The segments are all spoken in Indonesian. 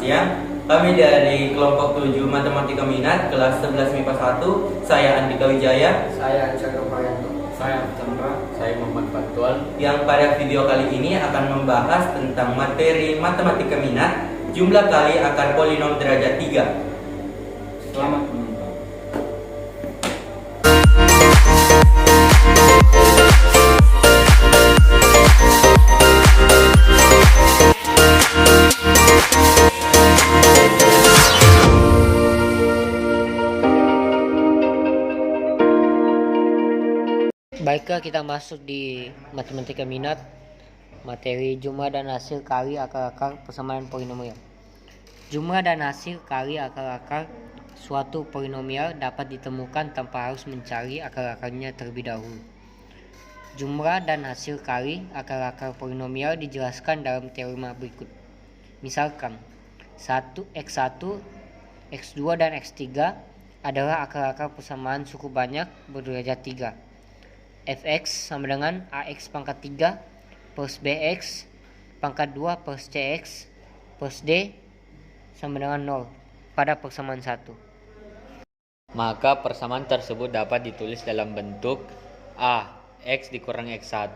siang. Kami dari kelompok 7 Matematika Minat kelas 11 MIPA 1. Saya Andika Wijaya. Saya Chandra Prayanto. Saya Chandra. Saya Muhammad Fatul. Yang pada video kali ini akan membahas tentang materi Matematika Minat, jumlah kali akar polinom derajat 3. Selamat menonton. Baiklah, kita masuk di Matematika Minat, materi jumlah dan hasil kali akar-akar persamaan polinomial. Jumlah dan hasil kali akar-akar suatu polinomial dapat ditemukan tanpa harus mencari akar-akarnya terlebih dahulu. Jumlah dan hasil kali akar-akar polinomial dijelaskan dalam teorema berikut. Misalkan, X1, X2, dan X3 adalah akar-akar persamaan suku banyak berderajat 3. Fx sama dengan Ax pangkat 3 plus Bx pangkat 2 plus Cx plus D sama dengan 0 pada persamaan 1. Maka persamaan tersebut dapat ditulis dalam bentuk A. X dikurang X1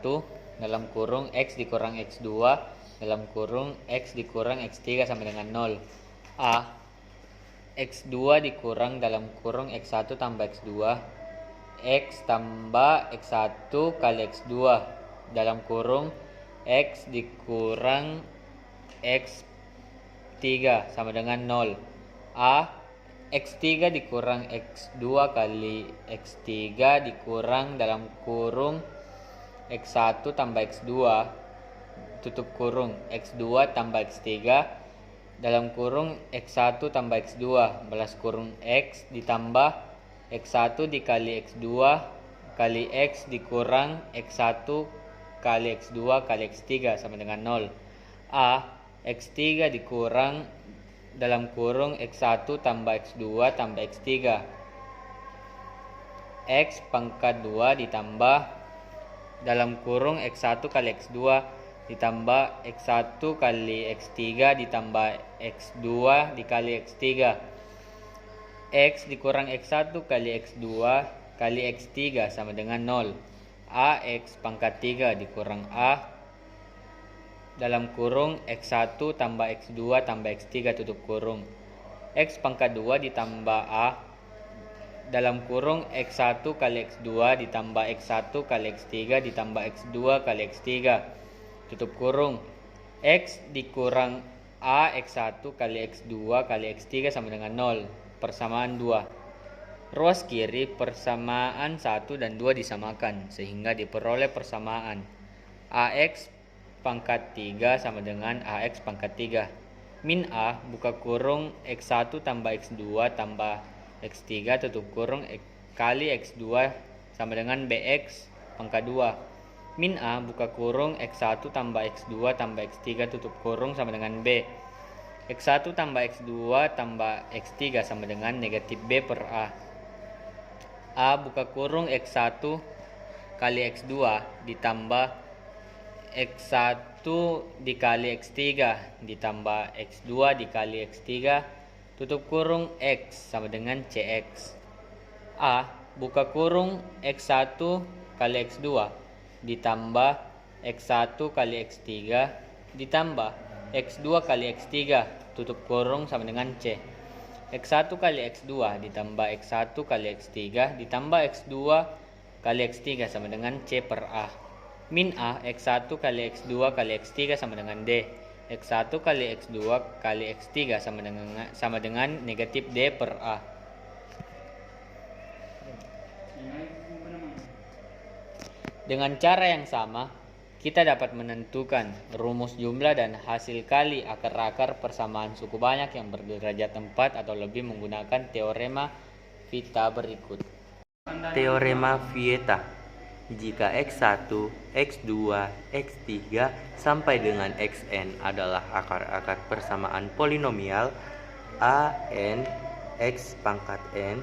dalam kurung X dikurang X2 dalam kurung X dikurang X3 sama dengan 0. A. X2 dikurang dalam kurung X1 tambah X2 X tambah X1 kali X2 dalam kurung X dikurang X3 sama dengan 0. A. X3 dikurang X2 kali X3 dikurang dalam kurung X1 tambah X2 tutup kurung X2 tambah X3 dalam kurung X1 tambah X2 balas kurung X ditambah X1 dikali X2 kali X dikurang X1 kali X2 kali X3 sama dengan 0. A. X3 dikurang dalam kurung X1 tambah X2 tambah X3 X pangkat 2 ditambah dalam kurung X1 kali X2 ditambah X1 kali X3 ditambah X2 dikali X3 X dikurang X1 kali X2 kali X3 sama dengan 0. AX pangkat 3 dikurang A dalam kurung X1 tambah X2 tambah X3 tutup kurung. X pangkat 2 ditambah A dalam kurung X1 kali X2 ditambah X1 kali X3 ditambah X2 kali X3 tutup kurung. X dikurang A X1 kali X2 kali X3 sama dengan 0. Persamaan 2. Ruas kiri persamaan 1 dan 2 disamakan sehingga diperoleh persamaan AX pangkat 3 sama dengan AX pangkat 3. Min A buka kurung X1 tambah X2 tambah X3 tutup kurung kali X2 sama dengan BX pangkat 2. Min A buka kurung X1 tambah X2 tambah X3 tutup kurung sama dengan B. X1 tambah X2 tambah X3 sama dengan negatif B per A. A buka kurung X1 kali X2 ditambah X1 dikali X3 ditambah X2 dikali X3 tutup kurung X sama dengan CX. A buka kurung X1 kali X2 ditambah X1 kali X3 ditambah X2 kali X3 tutup kurung sama dengan C. X1 kali X2 ditambah X1 kali X3 ditambah X2 kali X3 sama dengan C per A. Min A X1 kali X2 kali X3 sama dengan D. X1 kali X2 kali X3 sama dengan negatif D per A. Dengan cara yang sama, kita dapat menentukan rumus jumlah dan hasil kali akar-akar persamaan suku banyak yang berderajat 4 atau lebih menggunakan teorema Vieta berikut. Teorema Vieta. Jika X1, X2, X3 sampai dengan Xn adalah akar-akar persamaan polinomial An X pangkat n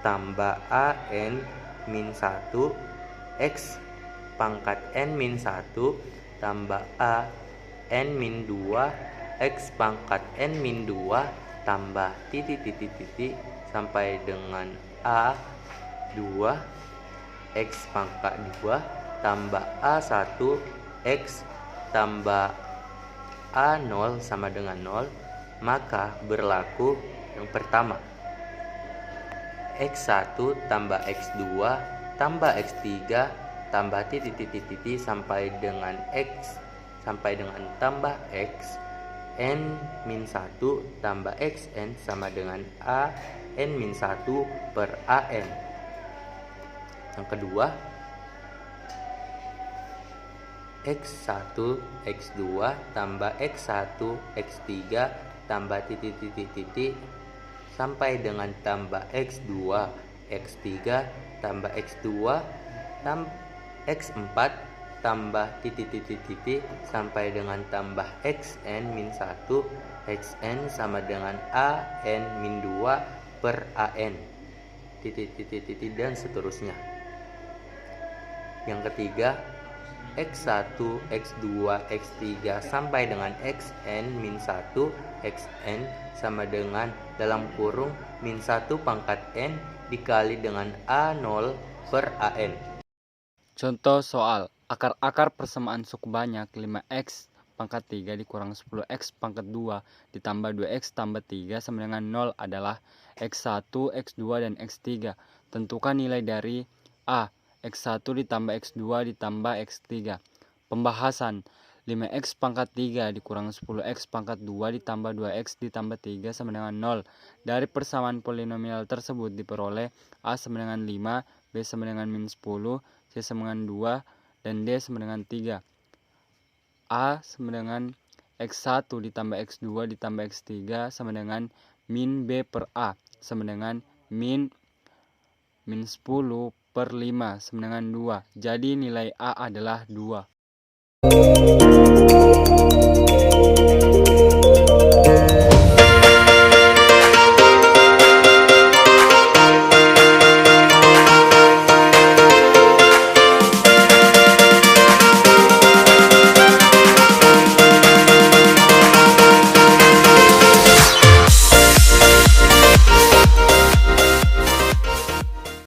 tambah An min 1 X pangkat n min 1 tambah A n min 2 X pangkat N min 2 tambah titik titik titik sampai dengan A 2 X pangkat 2 tambah A1 X tambah A0 sama dengan 0, maka berlaku yang pertama, X1 tambah X2 tambah X3 tambah titik sampai dengan X sampai dengan tambah X N min 1 tambah XN sama dengan A N min 1 per AN. Yang kedua, X1 X2 tambah X1 X3 tambah titik sampai dengan tambah X2 X3 tambah X2 tambah X4 tambah titik sampai dengan tambah XN min 1 XN sama dengan AN min 2 per AN titik dan seterusnya. Yang ketiga, X1, X2, X3 sampai dengan XN min 1 XN sama dengan dalam kurung min 1 pangkat N dikali dengan A0 per AN. Contoh soal, akar persamaan suku banyak 5x pangkat 3 dikurang 10x pangkat 2 ditambah 2x tambah 3 sama dengan 0 adalah x1, x2, dan x3. Tentukan nilai dari A. X1 ditambah X2 ditambah X3. Pembahasan, 5X pangkat 3 dikurang 10X pangkat 2 ditambah 2X ditambah 3 sama dengan 0. Dari persamaan polinomial tersebut diperoleh A sama dengan 5, B sama dengan min 10, C sama dengan 2, dan D sama dengan 3. A sama dengan X1 ditambah X2 ditambah X3 sama dengan min B per A sama dengan min 10 per 5 sama dengan 2. Jadi nilai A adalah 2.